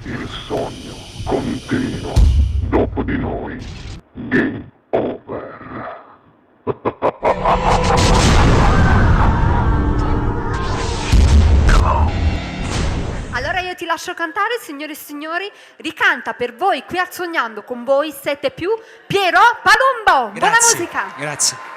Il sogno continua. Dopo di noi, game over. Allora io ti lascio cantare, signore e signori. Ricanta per voi qui al Sognando con voi 7 più Piero Palumbo. Buona musica. Grazie.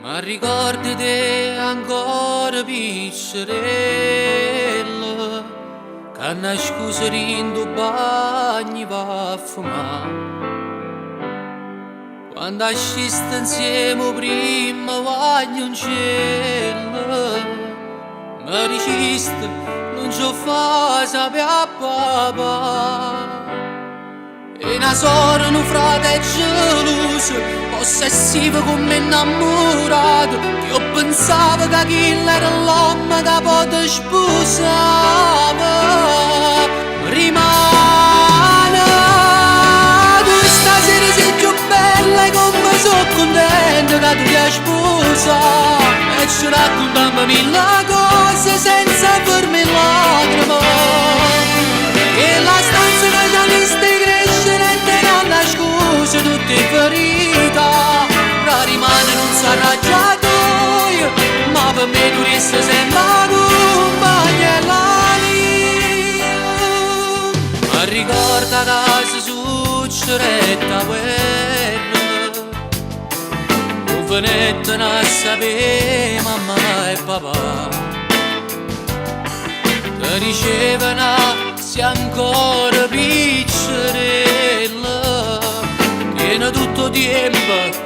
Ma ricordati ancora piccerella, che nascosto in tuo bagno va a fumare. Quando ascisti insieme prima bagno in cielo, mi dicesti non ci fa sapere a papà. E una sorella, un frate geloso, possessivo come innamorato, che io pensavo che chi era l'uomo che poi sposava. Rimane, tu stasera sei più bella e come sono contenta che tu ti hai sposato. E ci raccontiamo mille cose senza farmi lacrime. E la stanza che già mi stai crescere e te ne nascosto tutte ferite. Però rimane non sarà già tu, ma per me tu resti sempre compagna e la mia. Ma ricorda che si succedetta guerra, non venette a sapere mamma e papà. Ti dicevano sei ancora piccerella, tiene tutto tempo,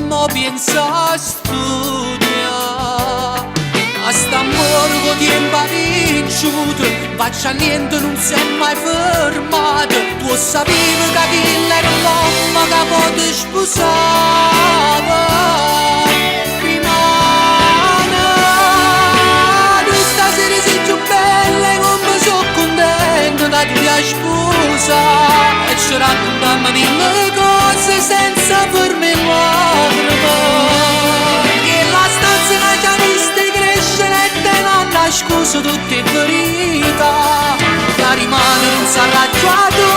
ma pensa a studiare. A st'amore con tempo vinciuto, faccia niente, non si è mai fermato. Tu sapevi che chi era l'uomo che poi ti sposava. Rimane, tu stasera sei più bella e come sono contenta che tu ti hai sposato. E ci raccontiamo mille cose senza farmi lacrime. E la stanza che già mi stai crescere e te non nascosto tutte ferite. Che rimane non sarà già tu,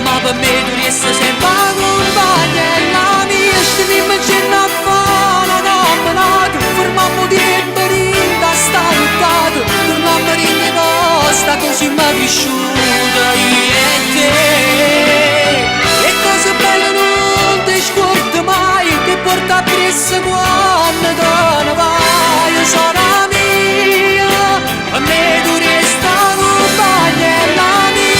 ma per me tu resti sempre compagna e la mia. Stiamo insieme a fare una camminata, fermiamo tempo rinda sta lottata, torniamo in posta così mi è vissuta io e te. E cose belle non ti scordi mai, ti porta appresso quando te ne vai. Io sono mia, a me tu resta compagna e la mia.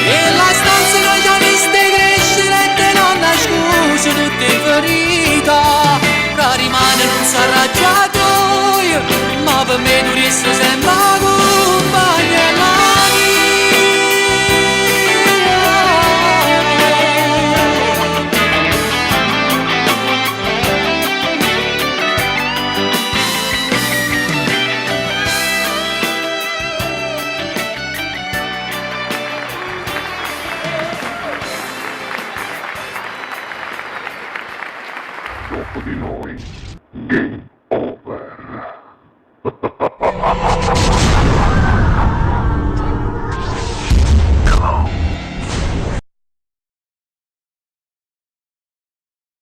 E la stanza che già mi stai crescere e te non nascosto tutte ferite. Però rimane non sarà già tu, ma per me tu resti sempre compagna e la mia. Dopo di noi, game